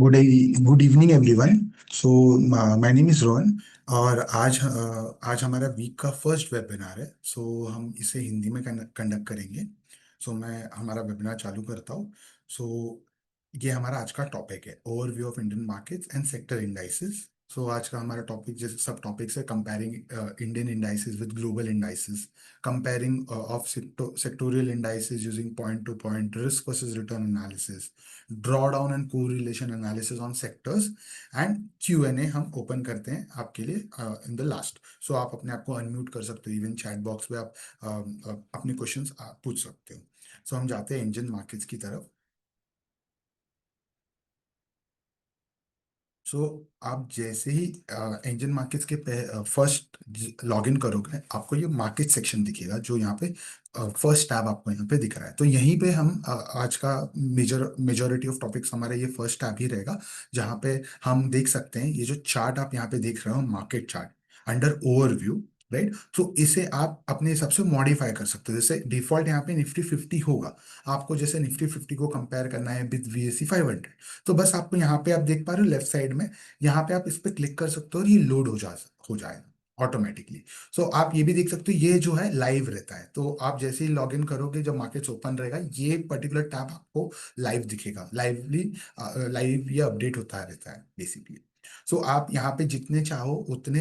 Good evening everyone. So my name is Rohan. और आज हमारा वीक का फर्स्ट वेबिनार है। हम इसे हिंदी में कंडक्ट करेंगे। मैं हमारा वेबिनार चालू करता हूँ। सो ये हमारा आज का टॉपिक है, overview of Indian markets and sector indices. आज का हमारा टॉपिक, जैसे सब टॉपिक्स है, comparing Indian indices with global indices, comparing of sectorial indices using point-to-point risk versus return analysis, drawdown and correlation analysis on sectors, and Q&A हम open करते हैं आपके लिए इन द लास्ट। आप अपने आप को अनम्यूट कर सकते हो, इवन चैट बॉक्स में आप अपने क्वेश्चंस पूछ सकते हो। हम जाते हैं इंडियन मार्केट्स की तरफ। सो आप जैसे ही इंडियन मार्केट्स के फर्स्ट लॉग इन करोगे, आपको ये मार्केट सेक्शन दिखेगा, जो यहाँ पे फर्स्ट टैब आपको यहाँ पे दिख रहा है। तो यहीं पे हम आज का मेजोरिटी ऑफ टॉपिक्स हमारे ये फर्स्ट टैब ही रहेगा, जहाँ पे हम देख सकते हैं ये जो चार्ट आप यहाँ पे देख रहे हो, market chart under overview, right. तो इसे आप अपने हिसाब से मॉडिफाई कर सकते हो। जैसे डिफॉल्ट यहाँ पे निफ्टी 50 होगा, आपको जैसे निफ्टी 50 को कंपेयर करना है विद BSE 500, तो बस आपको यहाँ पे आप देख पा रहे हो लेफ्ट साइड में, यहाँ पे आप इस पे क्लिक कर सकते हो और ये लोड हो जाएगा ऑटोमेटिकली। आप ये भी देख सकते हो, ये जो है लाइव रहता है। तो आप जैसे ही लॉग इन करोगे, जब मार्केट्स ओपन रहेगा, ये पर्टिकुलर टैब आपको लाइव दिखेगा, लाइव ये अपडेट होता रहता है बेसिकली। आप यहाँ पे जितने चाहो उतने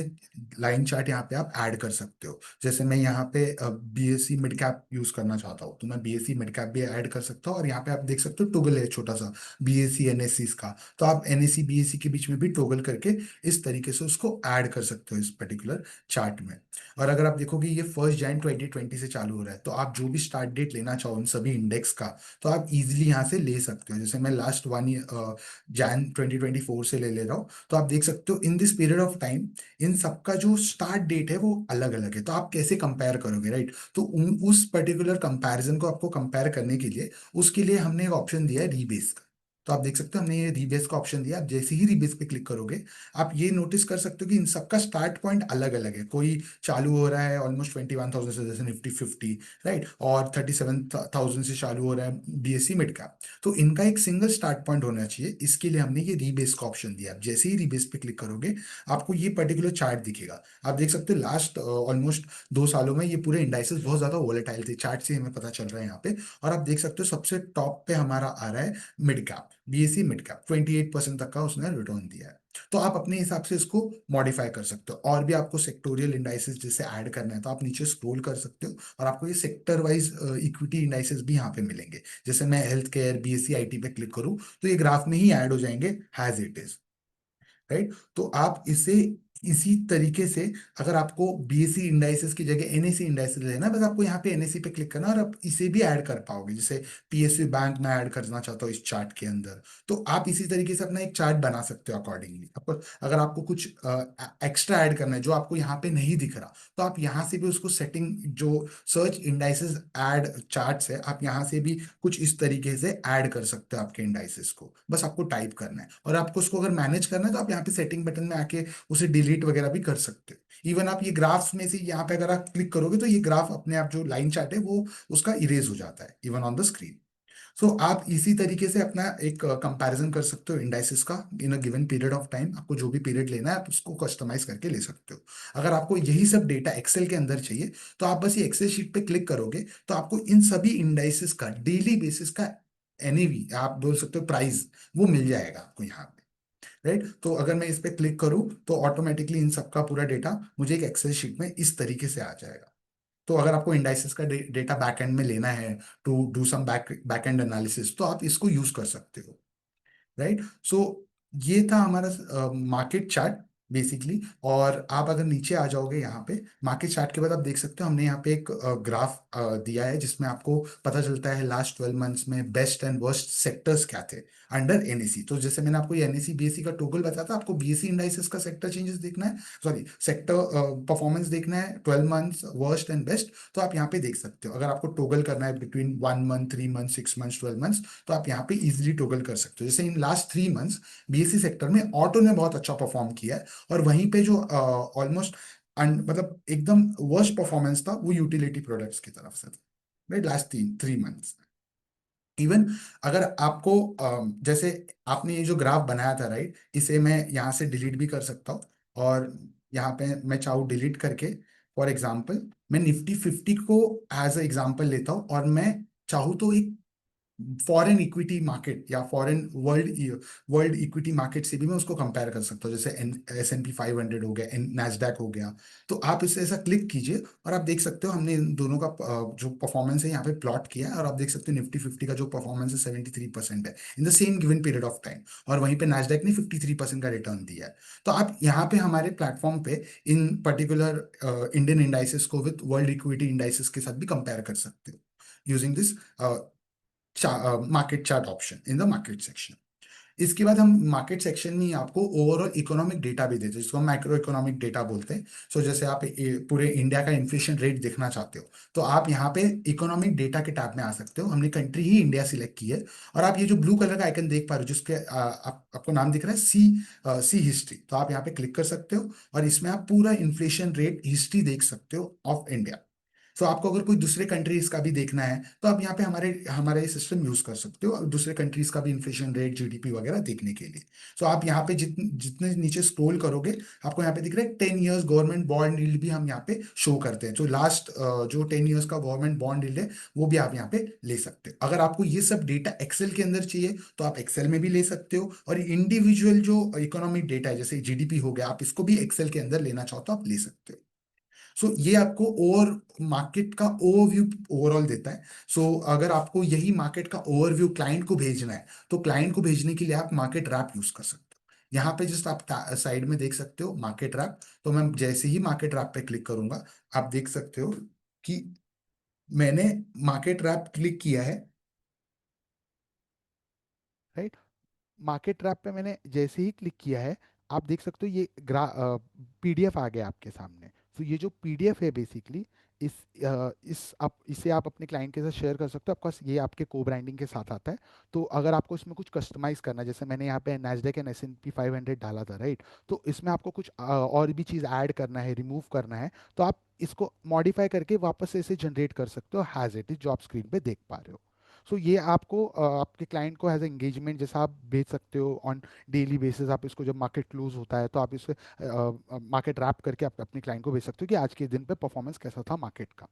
लाइन चार्ट यहाँ पे आप ऐड कर सकते हो। जैसे मैं यहाँ पे BSE मिड कैप यूज करना चाहता हूँ, तो मैं BSE मिड कैप भी ऐड कर सकता हूँ। और यहाँ पे आप देख सकते हो टोगल है छोटा सा, BSE NSE का। तो आप NSE BSE के बीच में भी टोगल करके इस तरीके से उसको ऐड कर सकते हो इस पर्टिकुलर चार्ट में। और अगर आप देखोगे, ये 1 जनवरी 2020 से चालू हो रहा है, तो आप जो भी स्टार्ट डेट लेना चाहो उन सभी इंडेक्स का, तो आप इजीली यहाँ से ले सकते हो। जैसे मैं लास्ट 1 Jan 2024 से ले रहा हूँ, तो आप देख सकते हो in this period of time in सबका जो स्टार्ट डेट है वो अलग अलग है। तो आप कैसे कंपेयर करोगे, राइट। तो उस पर्टिकुलर कंपैरिजन को आपको कंपेयर करने के लिए, उसके लिए हमने एक ऑप्शन दिया है रीबेस का। तो आप देख सकते हो, हमने ये रीबेस का ऑप्शन दिया। आप जैसे ही रीबेस पे क्लिक करोगे, आप ये नोटिस कर सकते हो कि इन सबका स्टार्ट पॉइंट अलग अलग है। कोई चालू हो रहा है ऑलमोस्ट 21,000 से, जैसे निफ्टी 50, राइट, और 37,000 से चालू हो रहा है BSE मिड कैप। तो इनका एक सिंगल स्टार्ट पॉइंट होना चाहिए, इसके लिए हमने ये रीबेस का ऑप्शन दिया। आप जैसे ही रीबेस पे क्लिक करोगे, आपको ये पर्टिकुलर चार्ट दिखेगा। आप देख सकते हो लास्ट ऑलमोस्ट 2 सालों में ये पूरे इंडाइसेस बहुत ज्यादा वोलेटाइल थे, चार्ट से हमें पता चल रहा है यहाँ पे। और आप देख सकते हो सबसे टॉप पे हमारा आ रहा है mid cap, BSE mid cap 28% तक का उसने रिटर्न दिया है। तो आप अपने हिसाब से इसको मॉडिफाई कर सकते हो। और भी आपको सेक्टोरियल इंडाइसेस जैसे ऐड करना है, तो आप नीचे स्क्रॉल कर सकते हो, और आपको ये सेक्टर वाइज इक्विटी इंडाइसेस भी यहाँ पे मिलेंगे। जैसे मैं हेल्थ केयर BSE IT पे क्लिक करूँ, तो ये ग्राफ में ही ऐड हो जाएंगे हैज इट इज, राइट। तो आप इसे इसी तरीके से, अगर आपको BSE इंडाइसेस की जगह NSE इंडाइसेस लेना है, बस आपको यहाँ पे NSE पे क्लिक करना, और आप इसे भी ऐड कर पाओगे। जैसे PSU बैंक में ऐड करना चाहता हूँ इस चार्ट के अंदर, तो आप इसी तरीके से अपना एक चार्ट बना सकते हो अकॉर्डिंगली। आपको अगर आपको कुछ एक्स्ट्रा ऐड करना है जो आपको यहाँ पे नहीं दिख रहा, तो आप यहाँ से भी उसको सेटिंग, जो सर्च इंडाइसेस ऐड चार्ट्स है, आप यहाँ से भी कुछ इस तरीके से ऐड कर सकते हो आपके इंडाइसेस को। बस आपको टाइप करना है, और आपको उसको अगर मैनेज करना है, तो आप यहाँ पे सेटिंग बटन में आके उसे डिलीट वगैरह भी कर सकते हो। इवन आप ये ग्राफ्स में से यहाँ पे अगर आप क्लिक करोगे, तो ये ग्राफ अपने आप जो लाइन चार्ट है वो उसका इरेज हो जाता है इवन ऑन द स्क्रीन। आप इसी तरीके से अपना एक कंपैरिजन कर सकते हो इंडाइसेस का in a given period of time. आपको जो भी पीरियड लेना है, आप उसको कस्टमाइज करके ले सकते हो। अगर आपको यही सब डेटा एक्सेल के अंदर चाहिए, तो आप बस ये एक्सेल शीट पे क्लिक करोगे, तो आपको इन सभी इंडाइसेस का डेली बेसिस का NAV, आप बोल सकते हो प्राइस, वो मिल जाएगा आपको यहाँ पे, राइट। तो अगर मैं इस पे क्लिक करूँ, तो ऑटोमेटिकली इन सबका पूरा डेटा मुझे एक एक्सेल शीट में इस तरीके से आ जाएगा। तो अगर आपको इंडाइसेस का डेटा बैकएंड में लेना है, to do some backend analysis, तो आप इसको यूज कर सकते हो, राइट। ये था हमारा मार्केट चार्ट बेसिकली। और आप अगर नीचे आ जाओगे यहाँ पे, मार्केट चार्ट के बाद आप देख सकते हो, हमने यहाँ पे एक ग्राफ दिया है, जिसमें आपको पता चलता है लास्ट 12 मंथ्स में बेस्ट एंड वर्स्ट सेक्टर्स क्या थे अंडर NSE। तो जैसे मैंने आपको ये NSE BSE का टोटल बताया था, आपको BSE इंडाइसेस का सेक्टर चेंजेस देखना है, सॉरी सेक्टर परफॉर्मेंस देखना है 12 मंथ्स वर्स्ट एंड बेस्ट। तो आप यहाँ पे देख सकते हो, अगर आपको टोगल करना है between 1 month, 3 month, 6 months, 12 months, तो आप यहाँ पे इजीली टोगल कर सकते हो। जैसे in last 3 months BSE sector में ऑटो ने बहुत अच्छा परफॉर्म किया है, और वहीं पे जो ऑलमोस्ट मतलब एकदम वर्स्ट परफॉर्मेंस था, वो यूटिलिटी प्रोडक्ट्स की तरफ से था, राइट, लास्ट 3 3 मंथ्स। इवन अगर आपको जैसे आपने ये जो ग्राफ बनाया था, राइट, इसे मैं यहाँ से डिलीट भी कर सकता हूँ। और यहाँ पे मैं चाहूँ डिलीट करके, फॉर एग्जाम्पल मैं निफ्टी 50 को एज ए एग्जाम्पल लेता हूँ, और मैं चाहूँ तो एक फॉरेन इक्विटी मार्केट या foreign world world equity market से भी मैं उसको कंपेयर कर सकता हूँ, जैसे S&P 500 हो गया, नैस्डैक हो गया। तो आप इसे ऐसा क्लिक कीजिए और आप देख सकते हो हमने इन दोनों का जो परफॉर्मेंस है यहाँ पे प्लॉट किया है, और आप देख सकते हो निफ्टी 50 का जो परफॉर्मेंस है 73% है इन the same given period of time, और वहीं पे नैस्डैक ने 53% का रिटर्न दिया है। तो आप यहाँ पे हमारे प्लेटफॉर्म पे इन पर्टिकुलर इंडियन इंडाइसेस को विद वर्ल्ड इक्विटी इंडाइसेस के साथ भी कंपेयर कर सकते हो using this market chart option in the market section. इसके बाद हम मार्केट सेक्शन में ही आपको ओवरऑल इकोनॉमिक डेटा भी देते हैं, जिसको हम माइक्रो इकोनॉमिक डेटा बोलते हैं। सो जैसे आप पूरे इंडिया का इन्फ्लेशन रेट देखना चाहते हो, तो आप यहाँ पे इकोनॉमिक डेटा के टैब में आ सकते हो। हमने कंट्री ही इंडिया सिलेक्ट की है, और आप ये जो ब्लू कलर का आइकन देख पा रहे हो, जिसके आपको नाम दिख रहा है सी हिस्ट्री, तो आप यहाँ पे क्लिक कर सकते हो, और इसमें आप पूरा इन्फ्लेशन रेट हिस्ट्री देख सकते हो ऑफ इंडिया। सो आपको अगर कोई दूसरे कंट्रीज का भी देखना है, तो आप यहाँ पे हमारे हमारा ये सिस्टम यूज कर सकते हो, और दूसरे कंट्रीज का भी इन्फ्लेशन रेट, जीडीपी वगैरह देखने के लिए। सो आप यहाँ पे जितने नीचे स्क्रॉल करोगे, आपको यहाँ पे दिख रहा है 10 ईयर्स गवर्नमेंट बॉन्ड यील्ड भी हम यहाँ पे शो करते हैं। जो लास्ट जो 10 ईयर्स का गवर्नमेंट बॉन्ड यील्ड है, वो भी आप यहाँ पे ले सकते हो। अगर आपको ये सब डेटा एक्सेल के अंदर चाहिए, तो आप एक्सेल में भी ले सकते हो, और इंडिविजुअल जो इकोनॉमिक डेटा है, जैसे जीडीपी हो गया, आप इसको भी एक्सेल के अंदर लेना चाहो तो आप ले सकते हो। सो ये आपको ओवर मार्केट का ओवरव्यू ओवरऑल देता है। सो अगर आपको यही मार्केट का ओवरव्यू क्लाइंट को भेजना है, तो क्लाइंट को भेजने के लिए आप मार्केट रैप यूज कर सकते हो। यहाँ पे जस्ट आप साइड में देख सकते हो मार्केट रैप। तो मैं जैसे ही मार्केट रैप पे क्लिक करूंगा, आप देख सकते हो कि मैंने मार्केट रैप क्लिक किया है। राइट। मार्केट ट्रैप पे मैंने जैसे ही क्लिक किया है, आप देख सकते हो ये पीडीएफ आ गया आपके सामने। तो ये जो पीडीएफ है बेसिकली, इस इसे आप अपने क्लाइंट के साथ शेयर कर सकते हो। ऑफकोर्स ये आपके को ब्रांडिंग के साथ आता है। तो अगर आपको इसमें कुछ कस्टमाइज करना है, जैसे मैंने यहाँ पे नैस्डैक एंड S&P 500 डाला था, राइट, तो इसमें आपको कुछ और भी चीज़ ऐड करना है, रिमूव करना है, तो आप इसको मॉडिफाई करके वापस से इसे जनरेट कर सकते हो हैज इट इज, जो आप स्क्रीन पे देख पा रहे हो। सो ये आपको आपके क्लाइंट को एज एंगेजमेंट जैसा आप भेज सकते हो ऑन डेली बेसिस। आप इसको जब मार्केट क्लोज होता है, तो आप इसे मार्केट रैप करके आप अपने क्लाइंट को भेज सकते हो कि आज के दिन पे परफॉर्मेंस कैसा था मार्केट का।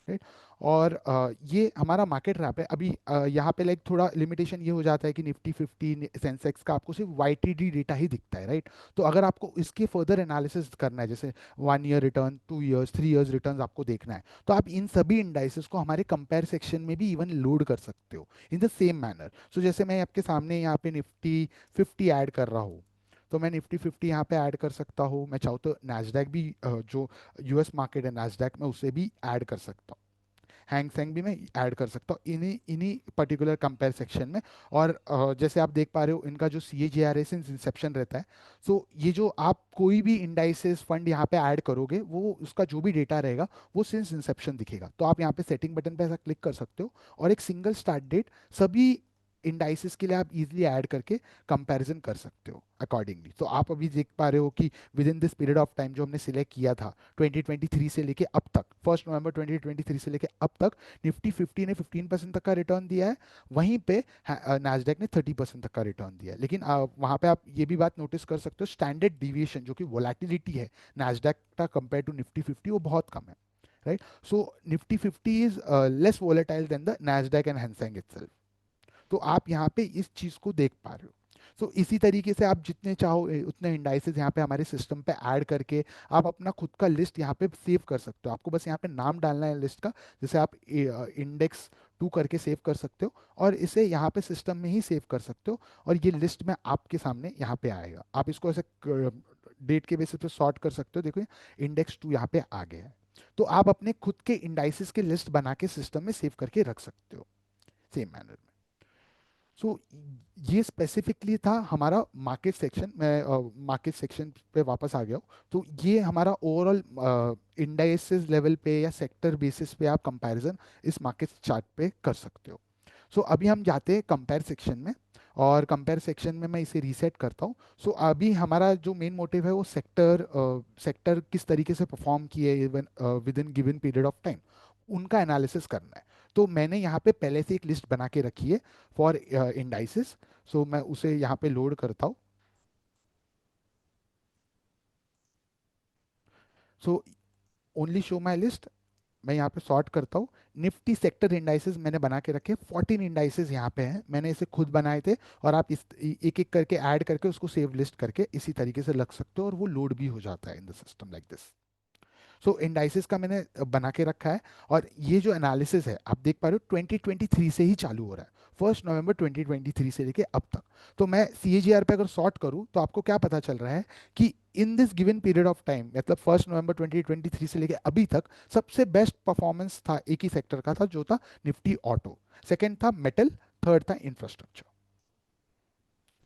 राइट। और ये हमारा मार्केट रैप है। अभी यहाँ पे लाइक थोड़ा लिमिटेशन ये हो जाता है कि निफ्टी 50 सेंसेक्स का आपको सिर्फ वाईटीडी डेटा ही दिखता है, राइट। तो अगर आपको इसके फर्दर एनालिसिस करना है, जैसे 1 year return, 2 years, 3 years return आपको देखना है, तो आप इन सभी इंडाइसेस को हमारे कंपेयर सेक्शन में भी इवन लोड कर सकते हो इन द सेम मैनर। सो जैसे मैं आपके सामने यहाँ पे निफ्टी 50 ऐड कर रहा हूँ, तो मैं निफ्टी 50 यहाँ पे ऐड कर सकता हूँ। मैं चाहूँ तो नैस्डैक भी जो यूएस मार्केट है नैस्डैक में, उसे भी ऐड कर सकता हूँ। हैंग सेंग भी मैं ऐड कर सकता हूँ इन्हीं इन्हीं पर्टिकुलर कंपेयर सेक्शन में। और जैसे आप देख पा रहे हो, इनका जो सी ए जी आर है सिंस इंसेप्शन रहता है। सो ये जो आप कोई भी इंडाइसेस फंड यहाँ पे ऐड करोगे, वो उसका जो भी डेटा रहेगा वो सिंस इंसेप्शन दिखेगा। तो आप यहाँ पे सेटिंग बटन पे ऐसा क्लिक कर सकते हो, और एक सिंगल स्टार्ट डेट सभी इंडाइसेस के लिए आप इजीली ऐड करके कंपैरिजन कर सकते हो अकॉर्डिंगली। तो आप अभी देख पा रहे हो कि with in this period of time जो हमने सिलेक्ट किया था 2023 से लेके अब तक, 1 नवंबर 2023 से लेके अब तक, निफ्टी 50 ने 15% तक का रिटर्न दिया है। वहीं पे नैस्डैक ने 30% तक का रिटर्न दिया है। लेकिन वहाँ पे आप ये भी बात नोटिस कर सकते हो, स्टैंडर्ड डिविएशन जो कि वोलेटिलिटी है नैस्डैक का कंपेयर टू निफ्टी 50, वो बहुत कम है। Right. So Nifty 50 is less volatile than the Nasdaq and Hang Seng itself. तो आप यहाँ पे इस चीज़ को देख पा रहे हो। सो इसी तरीके से आप जितने चाहो उतने इंडाइसेस यहाँ पे हमारे सिस्टम पे ऐड करके आप अपना खुद का लिस्ट यहाँ पे सेव कर सकते हो। आपको बस यहाँ पे नाम डालना है लिस्ट का, जैसे आप इंडेक्स 2 करके सेव कर सकते हो, और इसे यहाँ पे सिस्टम में ही सेव कर सकते हो। और ये लिस्ट में आपके सामने यहाँ पे आएगा। आप इसको ऐसे डेट के बेसिस पे सॉर्ट कर सकते हो। देखो इंडेक्स 2 यहाँ पे आ गया है। तो आप अपने खुद के इंडाइसेस के लिस्ट बना के सिस्टम में सेव करके रख सकते हो सेम मैनर में। सो ये स्पेसिफिकली था हमारा मार्केट सेक्शन। मैं मार्केट सेक्शन पे वापस आ गया हूँ। तो ये हमारा ओवरऑल इंडाइसेस लेवल पे या सेक्टर बेसिस पे आप कंपैरिजन इस मार्केट चार्ट पे कर सकते हो। सो अभी हम जाते हैं कंपेयर सेक्शन में, और कंपेयर सेक्शन में मैं इसे रीसेट करता हूँ। सो अभी हमारा जो मेन मोटिव है वो सेक्टर किस तरीके से परफॉर्म किए even with in given period of time, उनका एनालिसिस करना है। तो मैंने यहाँ पे पहले से एक लिस्ट बना के रखी है फॉर इंडाइसेस। सो मैं उसे यहाँ पे लोड करता हूँ। So only show my list, मैं यहाँ पे सॉर्ट करता हूँ। निफ्टी सेक्टर इंडाइसेस मैंने बना के रखे, 14 इंडाइसेस यहाँ पे हैं, मैंने इसे खुद बनाए थे। और आप इस एक एक करके ऐड करके उसको सेव लिस्ट करके इसी तरीके से रख सकते हो, और वो लोड भी हो जाता है in the system like this. So indices का मैंने बना के रखा है। और ये जो एनालिसिस है आप देख पा रहे हो 2023 से ही चालू हो रहा है, 1 नवंबर 2023 से लेके अब तक। तो मैं CAGR पे अगर सॉर्ट करूं तो आपको क्या पता चल रहा है कि in this given period of time, मतलब 1 नवंबर 2023 से लेके अभी तक सबसे बेस्ट परफॉर्मेंस था एक ही सेक्टर का था, जो था निफ्टी ऑटो। सेकेंड था मेटल, थर्ड था इंफ्रास्ट्रक्चर।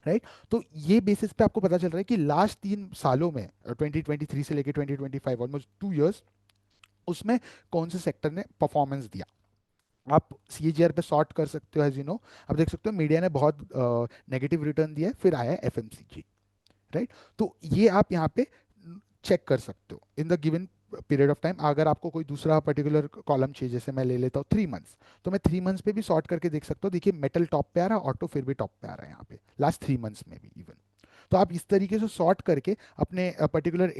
राइट। तो ये बेसिस पे आपको पता चल रहा है कि लास्ट 3 सालों में 2023 से लेके 2025, ऑलमोस्ट 2 इयर्स, उसमें कौन से सेक्टर ने परफॉर्मेंस दिया। आप CAGR पे सॉर्ट कर सकते हो, एज यू नो। आप देख सकते हो मीडिया ने बहुत नेगेटिव रिटर्न दिया है, फिर आया FMCG। राइट। तो ये आप यहाँ पे चेक कर सकते हो in the given period of time. अगर आपको कोई दूसरा पर्टिकुलर कॉलम चाहिए, जैसे मैं ले लेता हूँ 3 मंथ्स, तो मैं 3 मंथ्स पे भी सॉर्ट करके देख सकता हूँ। देखिए मेटल टॉप पे आ रहा है, ऑटो फिर भी टॉप पे आ रहा है यहाँ पे लास्ट 3 मंथ्स में भी इवन। तो आप इस तरीके से सॉर्ट करके अपने पर्टिकुलर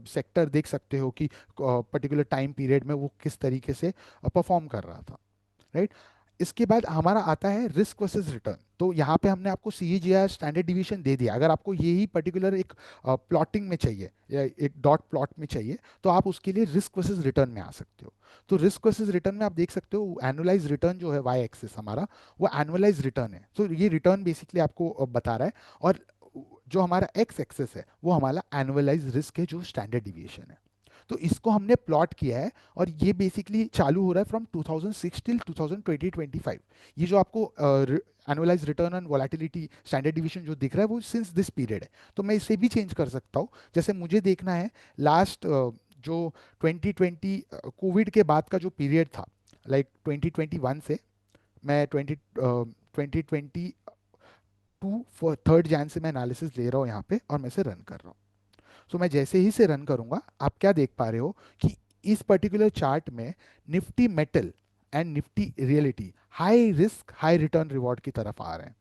सेक्टर देख सकते हो कि पर्टिकुलर टाइम पीरियड में वो किस तरीके से परफॉर्म कर रहा था। राइट। इसके बाद हमारा आता है रिस्क वर्सेस रिटर्न। तो यहाँ पे हमने आपको CAGR स्टैंडर्ड डिवीजन दे दिया। अगर आपको यही पर्टिकुलर एक प्लॉटिंग में चाहिए या एक डॉट प्लॉट में चाहिए, तो आप उसके लिए रिस्क वर्सेस रिटर्न में आ सकते हो। तो रिस्क वर्सेस रिटर्न में आप देख सकते हो एनुअलाइज रिटर्न जो है वाई एक्सिस हमारा, वो एनुअलाइज रिटर्न है। तो ये रिटर्न बेसिकली आपको बता रहा है। और जो हमारा एक्स एक्सिस है वो हमारा एनुअलाइज रिस्क है, जो स्टैंडर्ड डिविएशन है। तो इसको हमने प्लॉट किया है। और ये बेसिकली चालू हो रहा है फ्रॉम 2006 टिल 2025। ये जो आपको annualise return on volatility standard division जो दिख रहा है, वो सिंस दिस पीरियड है। तो मैं इसे भी चेंज कर सकता हूँ। जैसे मुझे देखना है लास्ट जो 2020 कोविड के बाद का जो पीरियड था, लाइक 2021 से मैं 2022 3 जैन से मैं एनालिसिस ले रहा हूँ यहाँ पे, और मैं इसे रन कर रहा हूँ। सो मैं जैसे ही से रन करूंगा, आप क्या देख पा रहे हो कि इस पर्टिकुलर चार्ट में Nifty metal and Nifty reality high risk high return reward की तरफ आ रहे हैं।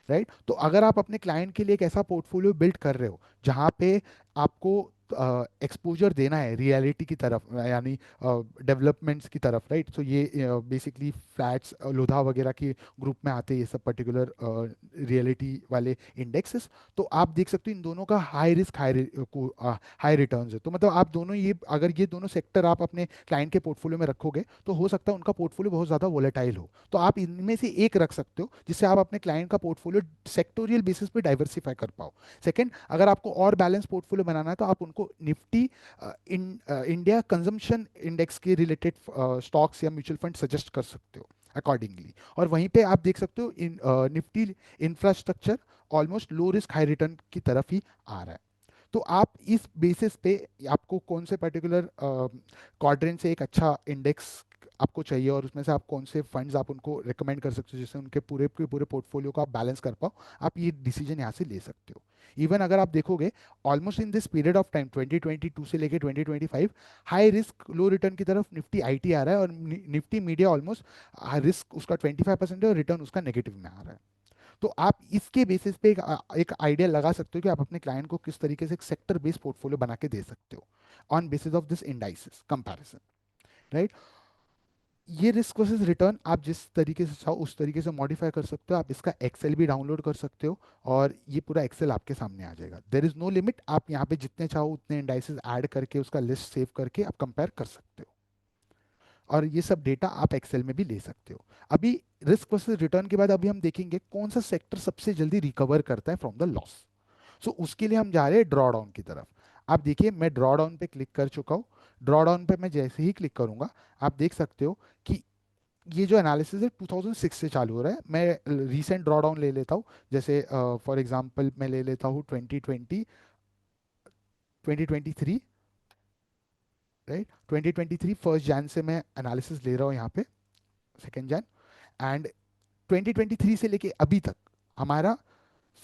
राइट। तो अगर आप अपने क्लाइंट के लिए एक ऐसा पोर्टफोलियो बिल्ड कर रहे हो जहां पे आपको एक्सपोजर देना है रियलिटी की तरफ, यानी डेवलपमेंट्स की तरफ। राइट। सो ये बेसिकली फ्लैट्स लोधा वगैरह के ग्रुप में आते हैं ये सब पर्टिकुलर रियलिटी वाले इंडेक्सेस। तो आप देख सकते हो इन दोनों का हाई रिस्क हाई रिटर्न्स है। तो मतलब आप दोनों ये, अगर ये दोनों सेक्टर आप अपने क्लाइंट के पोर्टफोलियो में रखोगे, तो हो सकता है उनका पोर्टफोलियो बहुत ज़्यादा वोलेटाइल हो। तो आप इनमें से एक रख सकते हो, जिससे आप अपने क्लाइंट का पोर्टफोलियो सेक्टोरियल बेसिस पे डाइवर्सिफाई कर पाओ। सेकंड, अगर आपको और बैलेंस पोर्टफोलियो बनाना है, तो आप उनको निफ्टी इंडिया कंजम्पशन इंडेक्स के रिलेटेड स्टॉक्स या म्यूचुअल फंड सजेस्ट कर सकते हो अकॉर्डिंगली। और वहीं पे आप देख सकते हो Nifty infrastructure almost low risk high return की तरफ ही आ रहा है। तो आप इस बेसिस पे आपको कौन से पर्टिकुलर क्वाड्रेंट से एक अच्छा इंडेक्स आपको चाहिए, और उसमें से आप कौन से फंड्स आप उनको रिकमेंड कर सकते हो जिससे उनके पूरे के पूरे पोर्टफोलियो को आप बैलेंस कर पाओ, आप ये डिसीजन यहाँ से ले सकते हो। इवन अगर आप देखोगे almost in this period of time 2022 से लेके 2025, हाई रिस्क लो रिटर्न की तरफ निफ्टी IT आ रहा है, और निफ्टी मीडिया ऑलमोस्ट रिस्क उसका 25% है और रिटर्न उसका नेगेटिव में आ रहा है। तो आप इसके बेसिस पे एक आइडिया लगा सकते हो कि आप अपने क्लाइंट को किस तरीके से एक सेक्टर बेस्ड पोर्टफोलियो बना के दे सकते हो on basis of this indices comparison. Right. ये रिस्क वर्सेस रिटर्न आप जिस तरीके से चाहो उस तरीके से मॉडिफाई कर सकते हो। आप इसका एक्सेल भी डाउनलोड कर सकते हो, और ये पूरा एक्सेल आपके सामने आ जाएगा। देर इज नो लिमिट, आप यहाँ पे जितने चाहो उतने इंडाइसेस ऐड करके उसका लिस्ट सेव करके आप कंपेयर कर सकते हो। और ये सब डेटा आप एक्सेल में भी ले सकते हो। अभी रिस्क वर्सेस रिटर्न के बाद अभी हम देखेंगे कौन सा सेक्टर सबसे जल्दी रिकवर करता है फ्रॉम द लॉस। सो उसके लिए हम जा रहे हैं ड्रॉ डाउन की तरफ। आप देखिए मैं ड्रॉ डाउन पे क्लिक कर चुका हूँ। ड्रॉ डाउन पे मैं जैसे ही क्लिक करूंगा, आप देख सकते हो कि ये जो एनालिसिस है 2006 से चालू हो रहा है। मैं रीसेंट ड्रॉ डाउन ले लेता हूँ। जैसे फॉर एग्जांपल मैं ले लेता हूँ 2020 2023। राइट। 2023 1 जैन से मैं एनालिसिस ले रहा हूँ यहाँ पे, 2 जैन। एंड 2023 से लेके अभी तक हमारा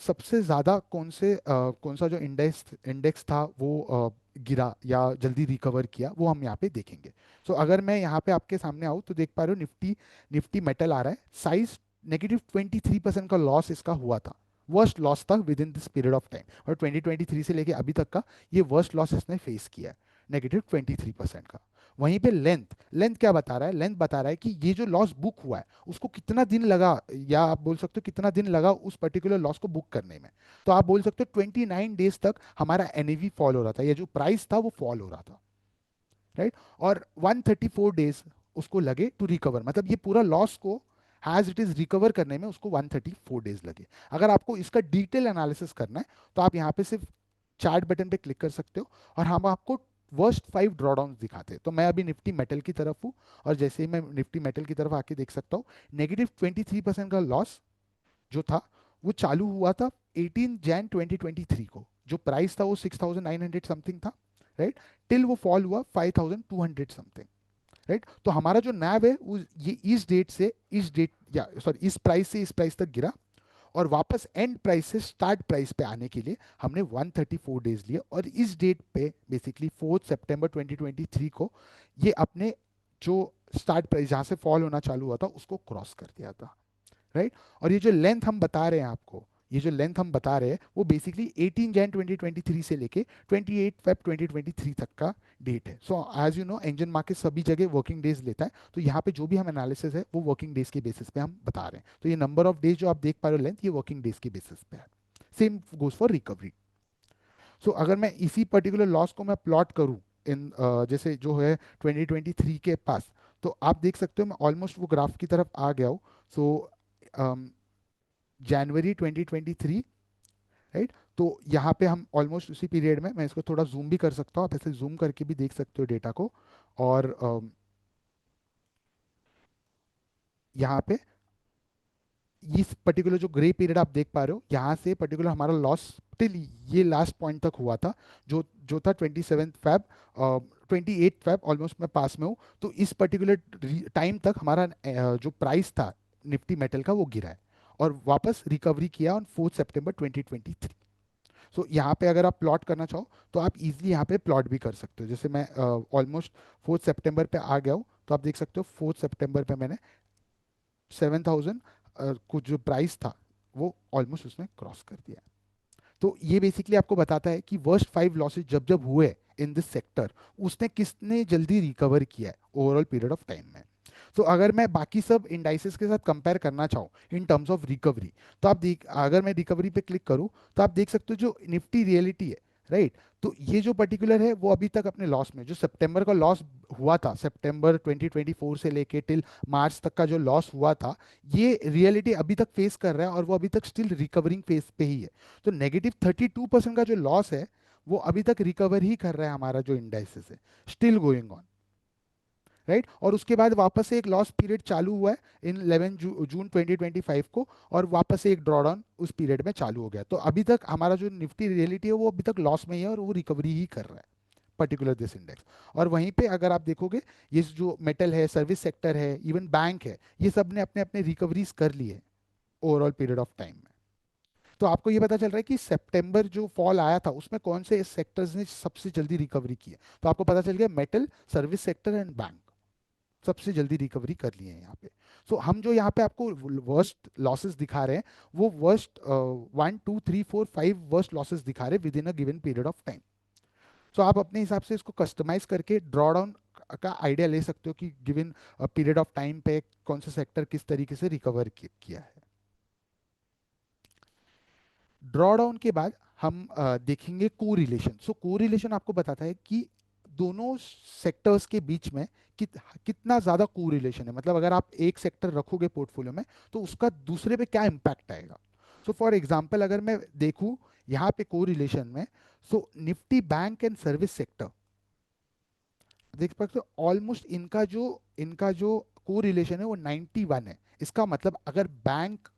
सबसे ज़्यादा कौन सा जो इंडेक्स इंडेक्स था वो गिरा या जल्दी रिकवर किया, वो हम यहाँ पे देखेंगे। सो अगर मैं यहाँ पे आपके सामने आऊँ तो देख पा रहे हो निफ्टी, निफ्टी मेटल आ रहा है, साइज -23% का लॉस इसका हुआ था, वर्स्ट लॉस था with in this period of time, और 2023 से लेके अभी तक का ये वर्स्ट लॉस इसने फेस किया है, -23% का। वहीं पे लेंथ, लेंथ क्या बता रहा है, लेंथ बता रहा है कि ये जो लॉस बुक हुआ है उसको कितना दिन लगा, या आप बोल सकते हो कितना दिन लगा उस पर्टिकुलर लॉस को बुक करने में। तो आप बोल सकते हो 29 डेज तक हमारा एनएवी फॉल हो रहा था, या जो प्राइस था वो फॉल हो रहा था, राइट। और 134 डेज उसको लगे टू रिकवर, मतलब ये पूरा लॉस को हैज इट इज रिकवर करने में उसको 134 डेज लगे। अगर आपको इसका डिटेल एनालिसिस करना है तो आप यहाँ पे सिर्फ चार्ट बटन पे क्लिक कर सकते हो, और हम आपको वर्स्ट 5 ड्रॉडाउन दिखाते हैं। तो मैं अभी निफ्टी मेटल की तरफ हूँ, और जैसे ही मैं निफ्टी मेटल की तरफ आके देख सकता हूँ, -23% का लॉस जो था वो चालू हुआ था 18 जैन 2023 को, जो प्राइस था वो 6900 समथिंग था, राइट। टिल वो फॉल हुआ 5200 समथिंग, राइट। तो हमारा जो नैव है वो ये इस डेट से इस डेट, या सॉरी इस प्राइस से इस प्राइस तक गिरा, और वापस एंड प्राइस से स्टार्ट प्राइस पे आने के लिए हमने 134 डेज लिए, और इस डेट पे बेसिकली 4 सितंबर 2023 को ये अपने जो स्टार्ट प्राइस जहां से फॉल होना चालू हुआ था उसको क्रॉस कर दिया था, राइट। और ये जो लेंथ हम बता रहे हैं आपको, ये जो लेंथ हम बता रहे हैं वो बेसिकली 18 जैन 2023 से लेके 28 फेब 2023 तक का डेट है। सो एज यू नो एंजन मार्केट सभी जगह वर्किंग डेज लेता है, तो यहाँ पे जो भी हम एनालिसिस है वो वर्किंग डेज के बेसिस पे हम बता रहे हैं। तो ये नंबर ऑफ डेज जो आप देख पा रहे हो लेंथ, ये वर्किंग डेज के बेसिस पे है। Same goes for recovery. So अगर मैं इसी पर्टिकुलर लॉस को मैं प्लॉट करूँ इन जैसे जो है 2023 के पास, तो आप देख सकते हो मैं ऑलमोस्ट वो ग्राफ की तरफ आ गया हूँ। सो जनवरी 2023, राइट। तो यहाँ पे हम ऑलमोस्ट उसी पीरियड में, मैं इसको थोड़ा जूम भी कर सकता हूँ, आप ऐसे जूम करके भी देख सकते हो डेटा को। और यहाँ पे इस पर्टिकुलर जो ग्रे पीरियड आप देख पा रहे हो, यहाँ से पर्टिकुलर हमारा लॉस टिल ये लास्ट पॉइंट तक हुआ था, जो जो था 27 फैब, 28 फैब, ऑलमोस्ट मैं पास में हूँ। तो इस पर्टिकुलर टाइम तक हमारा जो प्राइस था निफ्टी मेटल का वो गिरा है, और वापस रिकवरी किया ऑन 4 सितंबर 2023। सो यहाँ पे अगर आप प्लॉट करना चाहो तो आप इजीली यहाँ पे प्लॉट भी कर सकते हो। जैसे मैं ऑलमोस्ट 4 सितंबर पे आ गया हूँ, तो आप देख सकते हो 4 सितंबर पे मैंने 7000 कुछ जो प्राइस था वो ऑलमोस्ट उसने क्रॉस कर दिया। तो ये बेसिकली आपको बताता है कि वर्स्ट 5 लॉसेज जब जब हुए इन दिस सेक्टर, उसने किसने जल्दी रिकवर किया है ओवरऑल पीरियड ऑफ टाइम में। तो अगर मैं बाकी सब इंडाइसेस के साथ कंपेयर करना चाहूँ इन टर्म्स ऑफ रिकवरी, तो आप देख, अगर मैं रिकवरी पे क्लिक करूँ तो आप देख सकते हो जो निफ्टी रियलिटी है, राइट। तो ये जो पर्टिकुलर है वो अभी तक अपने लॉस में, जो सितंबर का लॉस हुआ था, सितंबर 2024 से लेके टिल मार्च तक का जो लॉस हुआ था, ये रियलिटी अभी तक फेस कर रहा है, और वो अभी तक स्टिल रिकवरिंग फेस पे ही है। तो -32% का जो लॉस है वो अभी तक रिकवर ही कर रहा है, हमारा जो इंडाइसेस है स्टिल गोइंग ऑन, राइट। और उसके बाद वापस से एक लॉस पीरियड चालू हुआ है इन 11 जून 2025 को, और वापस से एक ड्रॉडाउन उस पीरियड में चालू हो गया। तो अभी तक हमारा जो निफ्टी रियलिटी है वो अभी तक लॉस में ही है, और वो रिकवरी ही कर रहा है पर्टिकुलर दिस इंडेक्स। और वहीं पे अगर आप देखोगे, ये जो मेटल है, सर्विस सेक्टर है, इवन बैंक है, ये सब ने अपने अपने रिकवरीज कर ली है ओवरऑल पीरियड ऑफ टाइम में। तो आपको ये पता चल रहा है कि सितंबर जो फॉल आया था उसमें कौन से सेक्टर्स ने सबसे जल्दी रिकवरी की है। तो आपको पता चल गया metal, service sector and bank सबसे जल्दी रिकवरी कर लिए हैं यहाँ पे। सो हम जो यहाँ पे आपको वर्स्ट लॉसेस दिखा रहे हैं, वो वर्स्ट 1 2 3 4 5 वर्स्ट लॉसेस दिखा रहे हैं within a given period of time. So आप अपने हिसाब से इसको कस्टमाइज करके ड्रॉ डाउन का आइडिया ले सकते हो कि गिवन पीरियड ऑफ टाइम पे कौन सा सेक्टर किस तरीके से रिकवर किया है। ड्रॉ डाउन के बाद हम देखेंगे कोरिलेशन। सो कोरिलेशन आपको बताता है कि दोनों सेक्टर्स के बीच में कितना ज़्यादा कोरिलेशन है, मतलब अगर आप एक सेक्टर रखोगे पोर्टफोलियो में तो उसका दूसरे पे क्या इम्पैक्ट आएगा। सो फॉर एग्जांपल अगर मैं देखूं यहाँ पे कोरिलेशन में, so Nifty bank and service sector देख सकते हो, ऑलमोस्ट इनका जो कोरिलेशन है वो 91 है। इसका मतलब अगर बैंक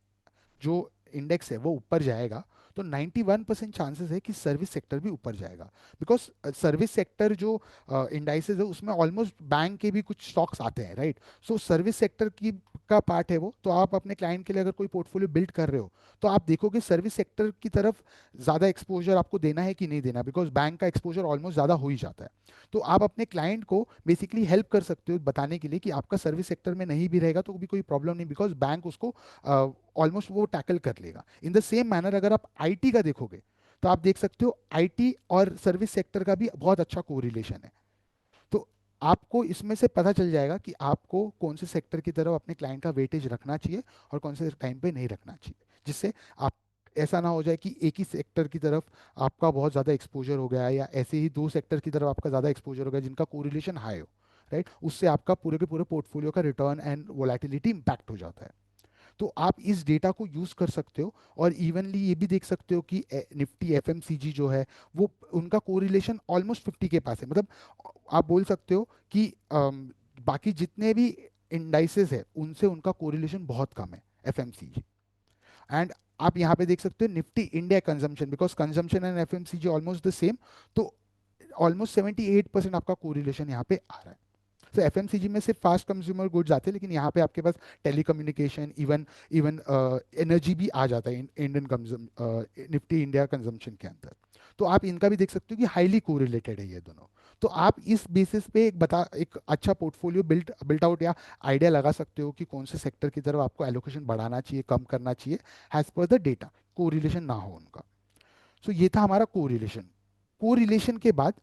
जो इंडेक्स है वो ऊपर जाएगा तो 91% चांसेस है कि सर्विस सेक्टर भी ऊपर जाएगा, बिकॉज सर्विस सेक्टर जो इंडाइसेस है उसमें ऑलमोस्ट बैंक के भी कुछ स्टॉक्स आते हैं, राइट। सो सर्विस सेक्टर की का पार्ट है वो, तो आप अपने क्लाइंट के लिए अगर कोई पोर्टफोलियो बिल्ड कर रहे हो, तो आप देखोगे सर्विस सेक्टर की तरफ ज़्यादा एक्सपोजर आपको देना है कि नहीं देना, बिकॉज बैंक का एक्सपोजर ऑलमोस्ट ज़्यादा हो ही जाता है। तो आप अपने क्लाइंट को बेसिकली हेल्प कर सकते हो बताने के लिए कि आपका सर्विस सेक्टर में नहीं भी रहेगा तो भी कोई प्रॉब्लम नहीं, बिकॉज बैंक उसको ऑलमोस्ट वो टैकल कर लेगा। इन द सेम मैनर अगर आप आईटी का देखोगे, तो आप देख सकते हो आईटी और सर्विस सेक्टर का भी बहुत अच्छा कोरिलेशन है। तो आपको इसमें से पता चल जाएगा कि आपको कौन से सेक्टर की तरफ अपने क्लाइंट का वेटेज रखना चाहिए और कौन से टाइम पे नहीं रखना चाहिए, जिससे आप ऐसा ना हो जाए कि एक ही सेक्टर की तरफ आपका बहुत ज़्यादा एक्सपोजर हो गया है, या ऐसे ही दो सेक्टर की तरफ आपका ज़्यादा एक्सपोजर हो गया जिनका कोरिलेशन हाई हो, राइट, उससे आपका पूरे के पूरे पोर्टफोलियो का रिटर्न एंड वोलेटिलिटी इंपैक्ट हो जाता है। तो आप इस डेटा को यूज़ कर सकते हो, और इवनली ये भी देख सकते हो कि निफ्टी एफएमसीजी जो है, वो उनका कोरिलेशन ऑलमोस्ट 50 के पास है। मतलब आप बोल सकते हो कि बाकी जितने भी इंडाइसेस है उनसे उनका कोरिलेशन बहुत कम है एफएमसीजी। एंड आप यहाँ पे देख सकते हो Nifty India consumption, because consumption and FMCG almost the same, तो ऑलमोस्ट 78% आपका कोरिलेशन यहाँ पे आ रहा है। तो एफएमसीजी में सिर्फ फास्ट कंज्यूमर गुड्स आते हैं, लेकिन यहाँ पे आपके पास टेलीकम्युनिकेशन, इवन इवन एनर्जी भी आ जाता है Indian consume Nifty India consumption के अंदर। तो आप इनका भी देख सकते हो कि हाईली कोरिलेटेड है ये दोनों। तो आप इस बेसिस पे एक अच्छा पोर्टफोलियो बिल्ट आउट या आइडिया लगा सकते हो कि कौन से सेक्टर की तरफ आपको एलोकेशन बढ़ाना चाहिए, कम करना चाहिए, as per the data, correlation ना हो उनका। सो ये था हमारा कोरिलेशन। कोरिलेशन के बाद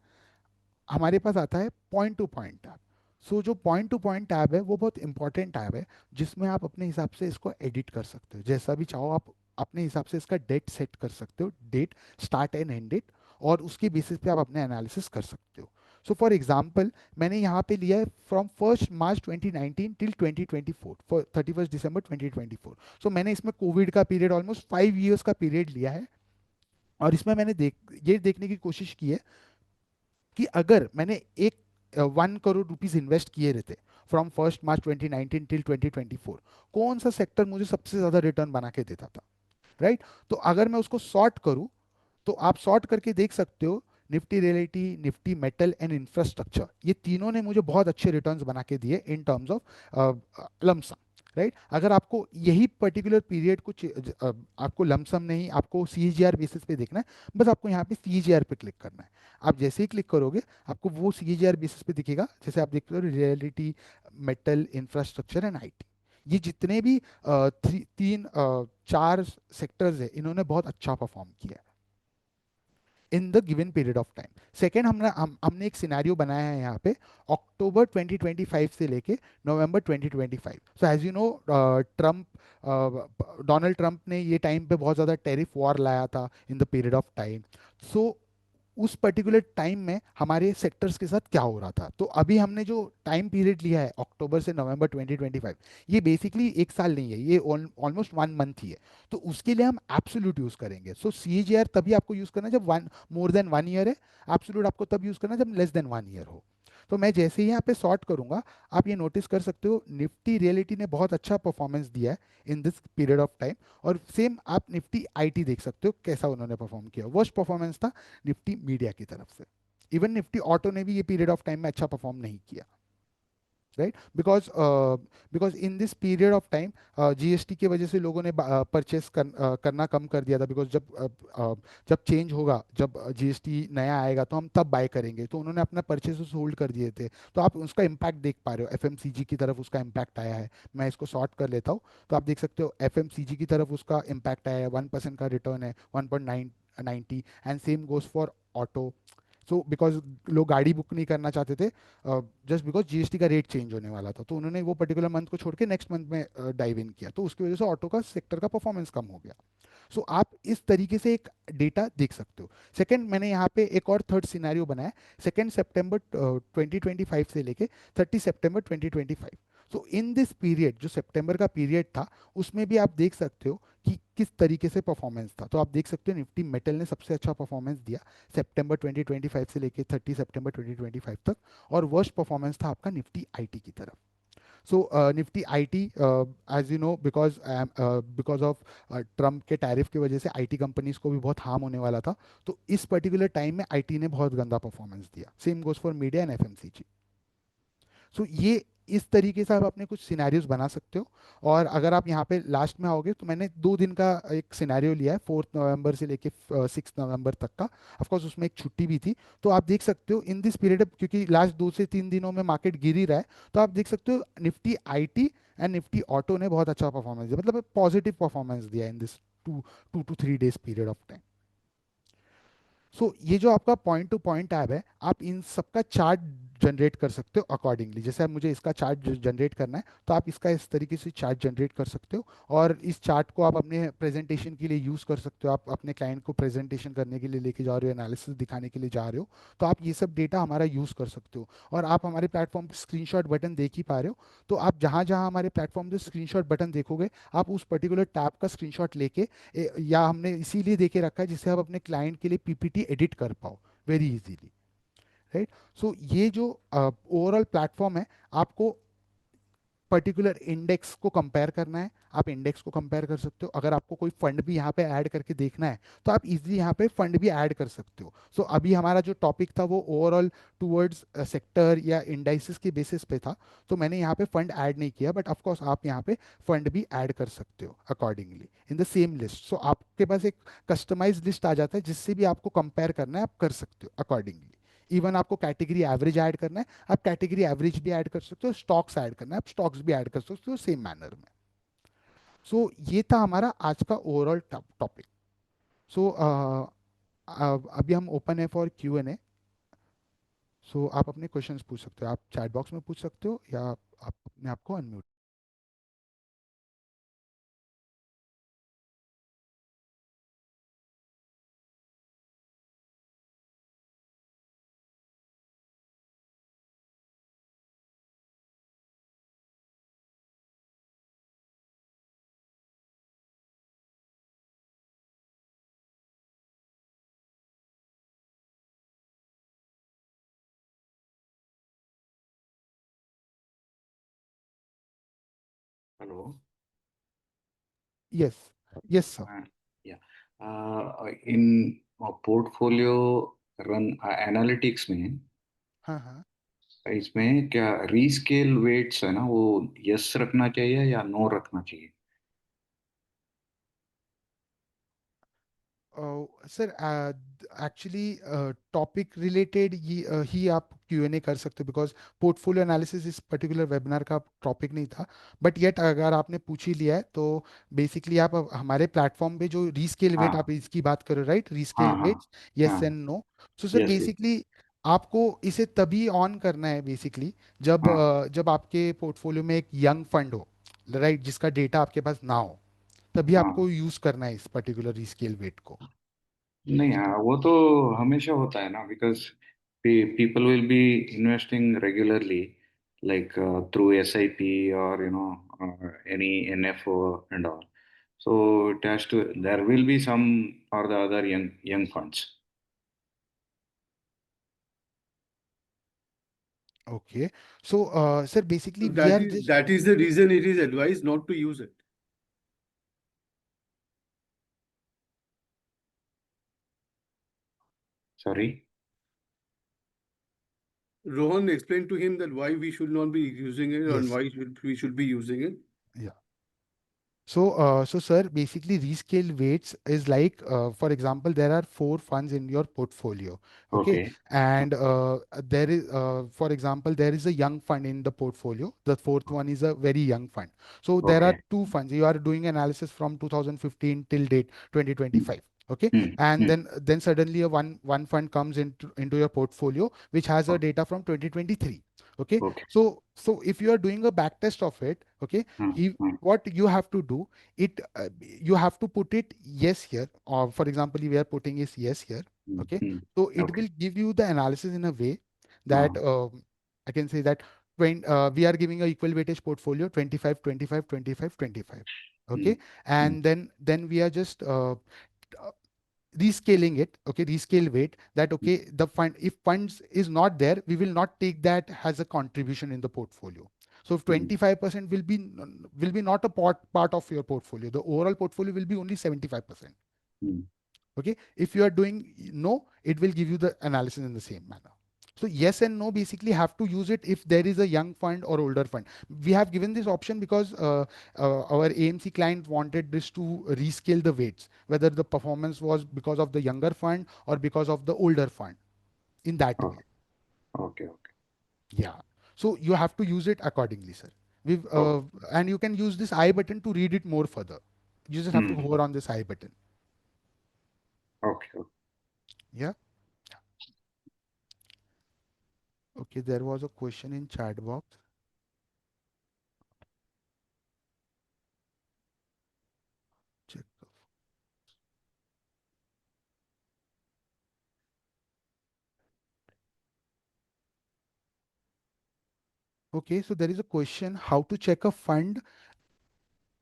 हमारे पास आता है पॉइंट टू पॉइंट टैब। सो जो पॉइंट टू पॉइंट टैब है वो बहुत इंपॉर्टेंट टैब है, जिसमें आप अपने हिसाब से इसको एडिट कर सकते हो जैसा भी चाहो। आप अपने हिसाब से इसका डेट सेट कर सकते हो, date, start and end date, और उसके बेसिस पे आप अपने एनालिसिस कर सकते हो। सो फॉर एग्जाम्पल मैंने यहाँ पे लिया है फ्रॉम 1 मार्च 2019 टिल 2024, फॉर 31 दिसंबर 2024। सो मैंने इसमें कोविड का पीरियड, ऑलमोस्ट 5 ईयर्स का पीरियड लिया है, और इसमें मैंने ये देखने की कोशिश की है कि अगर मैंने एक 1 करोड़ रुपीज इन्वेस्ट किए रहते फ्रॉम 1 मार्च 2019 टिल 2024, कौन सा सेक्टर मुझे सबसे ज्यादा रिटर्न बना के देता था, राइट। तो अगर मैं उसको सॉर्ट करूं, तो आप सॉर्ट करके देख सकते हो, Nifty reality, Nifty metal and infrastructure, ये तीनों ने मुझे बहुत अच्छे रिटर्न्स बना के दिए in terms of lump sum, right. अगर आपको यही पर्टिकुलर पीरियड आपको लमसम नहीं, आपको सीजीआर बेसिस पे देखना है, बस आपको यहाँ पे सीजीआर पे क्लिक करना है। आप जैसे ही क्लिक करोगे आपको वो सीजीआर बेसिस पे दिखेगा, जैसे आप देखते हो reality, metal, infrastructure and IT, ये जितने भी तीन चार सेक्टर्स है, इन्होंने बहुत अच्छा परफॉर्म किया in the given period of time. Second, हमने एक सिनेरियो बनाया है यहाँ पे, अक्टूबर 2025 से लेके नवंबर 2025। So as you know, Donald Trump ने ये टाइम पे बहुत ज़्यादा टैरिफ वॉर लाया था in the period of time. So उस पर्टिकुलर टाइम में हमारे सेक्टर्स के साथ क्या हो रहा था। तो अभी हमने जो टाइम पीरियड लिया है अक्टूबर से नवंबर 2025, ये बेसिकली एक साल नहीं है, ये ऑलमोस्ट 1 मंथ ही है। तो उसके लिए हम एब्सोल्यूट यूज करेंगे। सो सीएजीआर तभी आपको यूज करना है जब वन मोर देन 1 ईयर है, एब्सोल्यूट आपको तब यूज करना है जब लेस देन 1 ईयर हो। तो मैं जैसे ही यहाँ पे सॉर्ट करूंगा, आप ये नोटिस कर सकते हो निफ्टी रियलिटी ने बहुत अच्छा परफॉर्मेंस दिया है in this period of time, और सेम आप निफ्टी आईटी देख सकते हो कैसा उन्होंने परफॉर्म किया। वर्स्ट परफॉर्मेंस था निफ्टी मीडिया की तरफ से। इवन निफ्टी ऑटो ने भी ये पीरियड ऑफ टाइम में अच्छा परफॉर्म नहीं किया, right, because in this period of time GST की वजह से लोगों ने परचेस करना कम कर दिया था, बिकॉज जब चेंज होगा, जब जीएसटी नया आएगा तो हम तब बाय करेंगे, तो उन्होंने अपना परचेस होल्ड कर दिए थे। तो आप उसका इम्पैक्ट देख पा रहे हो, एफएमसीजी की तरफ उसका इम्पैक्ट आया है। मैं इसको सॉर्ट कर लेता हूँ, तो आप देख सकते हो एफएमसीजी की तरफ उसका इम्पैक्ट आया है, 1% का रिटर्न है, 1.990, and same goes for auto. So because लोग गाड़ी बुक नहीं करना चाहते थे, जस्ट बिकॉज जीएसटी का रेट चेंज होने वाला था, तो उन्होंने वो पर्टिकुलर मंथ को छोड़ के नेक्स्ट मंथ में डाइव इन किया, तो उसकी वजह से ऑटो का सेक्टर का परफॉर्मेंस कम हो गया। सो आप इस तरीके से एक डेटा देख सकते हो। सेकंड, मैंने यहाँ पे एक और थर्ड सिनेरियो बनाया, 2 सितंबर 2025 से लेके 30 सितंबर 2025। सो इन दिस पीरियड, जो सितंबर का पीरियड था, उसमें भी आप देख सकते हो कि किस तरीके से परफॉर्मेंस था। तो आप देख सकते हो निफ्टी मेटल ने सबसे अच्छा परफॉर्मेंस दिया सितंबर 2025 से लेके 30 सितंबर 2025 तक, और वर्स्ट परफॉर्मेंस था आपका निफ्टी आईटी की तरफ। So Nifty IT, as you know, because of Trump के टैरिफ की वजह से आईटी कंपनीज को भी बहुत हार्म होने वाला था, तो इस पर्टिकुलर टाइम में आईटी ने बहुत गंदा परफॉर्मेंस दिया। Same goes for media and FMCG. So ये इस तरीके से आप अपने कुछ सिनेरियोज बना सकते हो। और अगर आप यहाँ पे लास्ट में आओगे तो मैंने 2 दिन का एक सिनेरियो लिया है, 4 नवंबर से लेके 6 नवंबर तक का। ऑफकोर्स उसमें एक छुट्टी भी थी। तो आप देख सकते हो इन दिस पीरियड, क्योंकि लास्ट 2 से 3 दिनों में मार्केट गिर ही रहा है, तो आप देख सकते हो Nifty IT and Nifty auto ने बहुत अच्छा परफॉर्मेंस दिया, मतलब पॉजिटिव परफॉर्मेंस दिया in this 2 to 3 days period of time. So ये जो आपका पॉइंट टू पॉइंट टैब है, आप इन सबका चार्ट जनरेट कर सकते हो अकॉर्डिंगली। जैसे अब मुझे इसका चार्ट जनरेट करना है, तो आप इसका इस तरीके से चार्ट जनरेट कर सकते हो। और इस चार्ट को आप अपने प्रेजेंटेशन के लिए यूज़ कर सकते हो। आप अपने क्लाइंट को प्रेजेंटेशन करने के लिए लेके जा रहे हो, एनालिसिस दिखाने के लिए जा रहे हो, तो आप ये सब डेटा हमारा यूज़ कर सकते हो। और आप हमारे प्लेटफॉर्म पे स्क्रीनशॉट बटन देख ही पा रहे हो, तो आप जहाँ जहाँ हमारे प्लेटफॉर्म पे स्क्रीनशॉट बटन देखोगे, आप उस पर्टिकुलर टैब का स्क्रीनशॉट लेके या हमने इसीलिए देके रखा है जिससे आप अपने क्लाइंट के लिए पीपीटी एडिट कर पाओ वेरी इजीली, राइट। सो ये जो ओवरऑल प्लेटफॉर्म है, आपको पर्टिकुलर इंडेक्स को कंपेयर करना है, आप इंडेक्स को कंपेयर कर सकते हो। अगर आपको कोई फंड भी यहाँ पे ऐड करके देखना है, तो आप इजीली यहाँ पे फंड भी ऐड कर सकते हो। सो अभी हमारा जो टॉपिक था वो ओवरऑल टुवर्ड्स सेक्टर या इंडाइसिस के बेसिस पे था, तो मैंने यहाँ पे फंड ऐड नहीं किया, बट ऑफ कोर्स आप यहाँ पे फंड भी ऐड कर सकते हो accordingly in the same list. So आपके पास एक कस्टमाइज लिस्ट आ जाता है जिससे भी आपको कंपेयर करना है, आप कर सकते हो अकॉर्डिंगली। इवन आपको कैटेगरी एवरेज ऐड करना है, आप कैटेगरी एवरेज भी ऐड कर सकते हो। स्टॉक्स ऐड करना है, आप स्टॉक्स भी ऐड कर सकते हो सेम मैनर में। सो ये था हमारा आज का ओवरऑल टॉपिक। सो अभी हम ओपन है फॉर Q&A। सो आप अपने क्वेश्चंस पूछ सकते हो, आप चैट बॉक्स में पूछ सकते हो, या आप अपने आप को unmute. Hello. Yes, yes sir. Yeah. In portfolio run analytics में हाँ हाँ। इसमें क्या रीस्केल वेट्स है ना, वो यस रखना चाहिए या नो रखना चाहिए? सर एक्चुअली टॉपिक रिलेटेड ही आप Q&A कर सकते हो, बिकॉज पोर्टफोलियो एनालिसिस इस पर्टिकुलर वेबिनार का टॉपिक नहीं था। बट येट अगर आपने पूछ ही लिया है, तो बेसिकली आप अब हमारे प्लेटफॉर्म पे जो रीस्केल वेट, आप हाँ इसकी बात करो राइट, हाँ रीस्केल हाँ वेट, यस हाँ। And no. So sir yes yes. Basically आपको इसे तभी ऑन करना है बेसिकली, जब हाँ जब आपके पोर्टफोलियो में एक यंग फंड हो, राइट, जिसका डेटा आपके पास ना हो, तभी हाँ। आपको यूज करना है इस पर्टिकुलर रीस्केल वेट को। नहीं, हाँ वो तो हमेशा होता है ना, because people will be investing regularly, like through SIP or any NFO and all. So it has to, there will be some or the other young funds. Okay. So, sir, basically So we that are is just that is the reason it is advised not to use it. Sorry. Rohan explained to him that why we should not be using it and yes, why we should be using it. yeah. So sir, basically rescale weights is like, for example, there are 4 funds in your portfolio, okay, Okay. and there is, for example, there is a young fund in the portfolio. The fourth one is a very young fund. So there are Okay. 2 funds. You are doing analysis from 2015 till date 2025. Okay, Hmm. and Hmm. then suddenly a one fund comes into your portfolio which has a Okay. data from 2023. Okay, Okay. so if you are doing a back test of it, okay, Hmm. Hmm. what you have to do, it you have to put it yes here, or for example we are putting is yes here. Hmm. Okay, Hmm. so it Okay. will give you the analysis in a way that Uh, I can say that we are giving a equal weightage portfolio 25 25 25 25. hmm. Okay, Hmm. and then we are just rescaling it, okay, rescale weight that, okay, the fund, if funds is not there, we will not take that as a contribution in the portfolio. So if Hmm. 25% will be not a part of your portfolio, the overall portfolio will be only 75%. Hmm. Okay, if you are doing no, it will give you the analysis in the same manner. So yes and no basically have to use it if there is a young fund or older fund. We have given this option because our AMC client wanted this to rescale the weights, whether the performance was because of the younger fund or because of the older fund, in that way. Okay, okay, okay. Yeah. So you have to use it accordingly, sir. We've Oh, and you can use this I button to read it more further. You just have to hmm. hover on this I button. Okay, okay. Yeah. Okay. There was a question in chat box. Check. Okay. So there is a question how to check a fund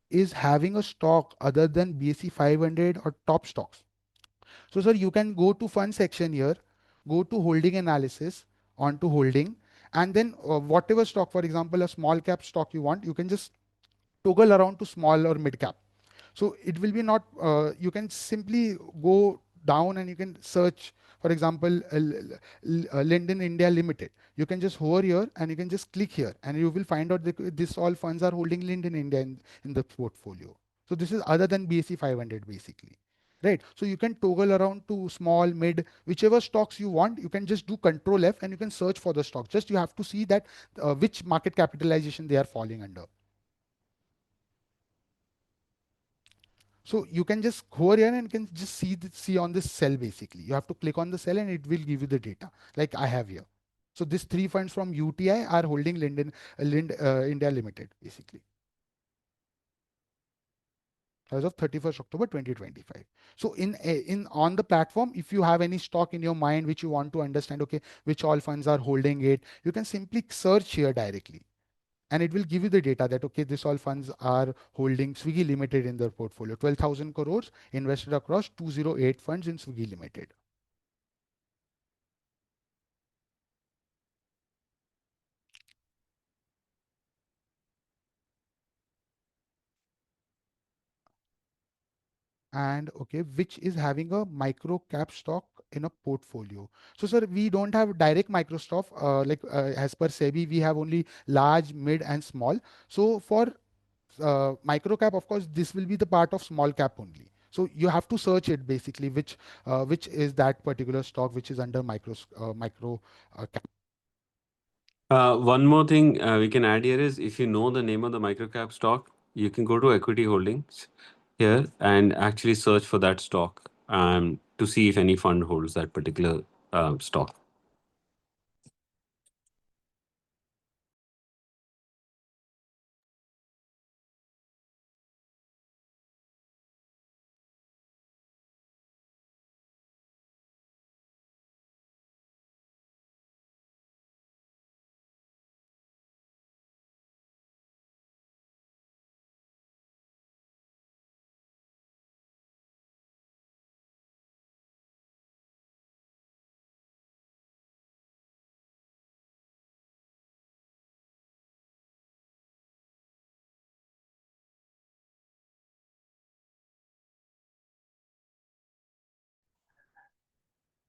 is having a stock other than BSE 500 or top stocks. So, sir, you can go to fund section here, go to holding analysis, onto holding, and then whatever stock, for example, a small cap stock you want, you can just toggle around to small or mid cap. So it will be not, you can simply go down and you can search, for example, Linden India Limited. You can just hover here and you can just click here and you will find out that this all funds are holding Linden India in the portfolio. So this is other than BSE 500 basically. Right. So you can toggle around to small, mid, whichever stocks you want. You can just do Control F and you can search for the stock. Just you have to see that which market capitalization they are falling under. So you can just hover here and you can just see on this cell basically. You have to click on the cell and it will give you the data like I have here. So these three funds from UTI are holding India Limited basically as of 31st October 2025. So in on the platform, if you have any stock in your mind which you want to understand, okay, which all funds are holding it, you can simply search here directly and it will give you the data that okay this all funds are holding Swiggy Limited in their portfolio, 12,000 crores invested across 208 funds in Swiggy Limited. And okay, which is having a micro cap stock in a portfolio. So sir, we don't have direct micro stock as per SEBI we have only large, mid and small. So for micro cap, of course, this will be the part of small cap only. So you have to search it basically, which is that particular stock which is under micro cap. One more thing we can add here is if you know the name of the microcap stock, you can go to equity holdings here and actually search for that stock to see if any fund holds that particular stock.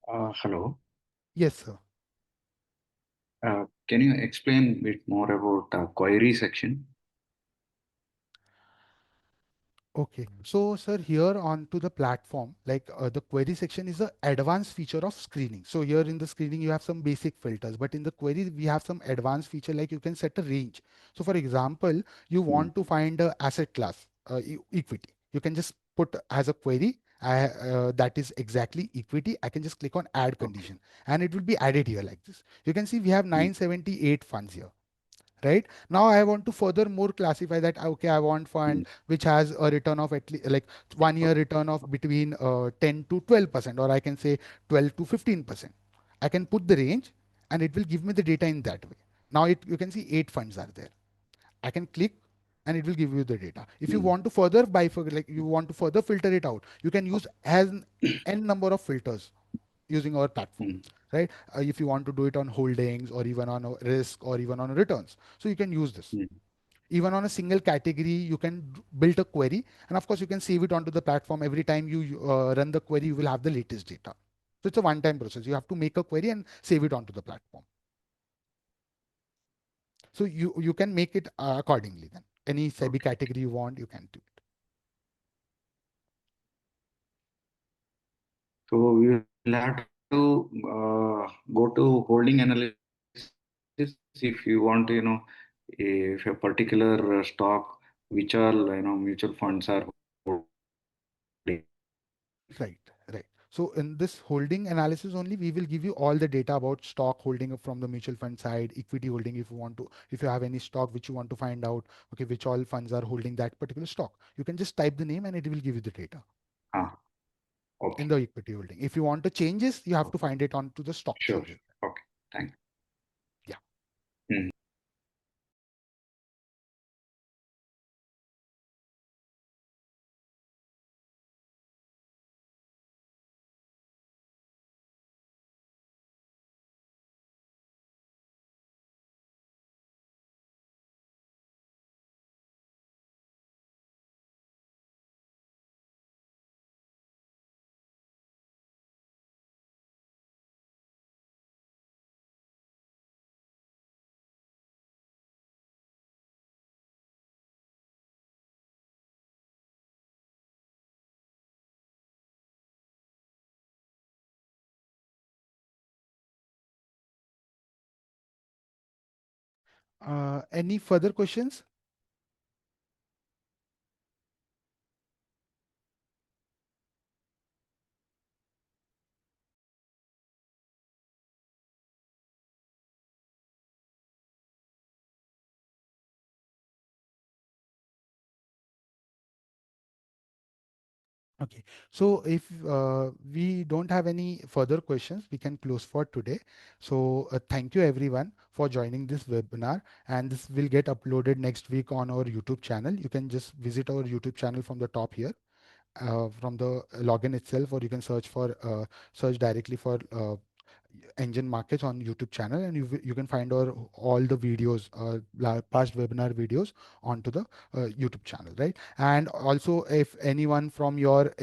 Hello. Yes, sir. Can you explain a bit more about query section? Okay, so sir, here onto the platform, like the query section is a advanced feature of screening. So here in the screening, you have some basic filters, but in the query, we have some advanced feature like you can set a range. So for example, you Mm, want to find a asset class, equity. You can just put as a query that is exactly equity. I can just click on add okay. condition and it will be added here like this. You can see we have Mm, 978 funds here, right? Now I want to further more classify that okay I want mm, fund which has a return of at least like 1 year okay. return of between 10 to 12%, or I can say 12 to 15%. I can put the range and it will give me the data in that way. Now you can see 8 funds are there. I can click and it will give you the data. If you Mm, want to further like you want to further filter it out, you can use as n number of filters using our platform, mm, right? If you want to do it on holdings or even on a risk or even on returns, so you can use this. mm, Even on a single category, you can build a query, and of course, you can save it onto the platform. Every time you run the query, you will have the latest data. So it's a one-time process. You have to make a query and save it onto the platform. So you can make it accordingly then. Any SEBI category you want, you can do it. So we will have to go to holding analysis if you want to, if a particular stock, which all, mutual funds are holding. Right, right. So in this holding analysis only, we will give you all the data about stock holding from the mutual fund side, equity holding if you want to, if you have any stock which you want to find out, okay, which all funds are holding that particular stock. You can just type the name and it will give you the data Ah, in okay. the equity holding. If you want to change this, you have to find it onto the stock Sure. changes. Okay. Thanks. Yeah. Hmm. Any further questions? Okay, so if we don't have any further questions, we can close for today. So thank you everyone for joining this webinar, and this will get uploaded next week on our YouTube channel. You can just visit our YouTube channel from the top here, from the login itself, or you can search directly for Engine Markets on YouTube channel, and you can find our all the videos, past webinar videos onto the YouTube channel, right? And also, if anyone from your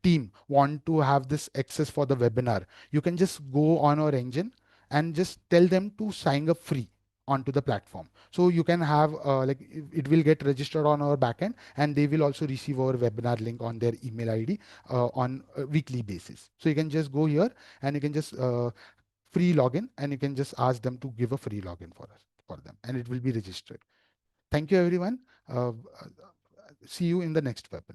team want to have this access for the webinar, you can just go on our Engine and just tell them to sign up free onto the platform. So you can have like it will get registered on our backend, and they will also receive our webinar link on their email ID on a weekly basis. So you can just go here and you can just free login, and you can just ask them to give a free login for them, and it will be registered. Thank you everyone. See you in the next webinar.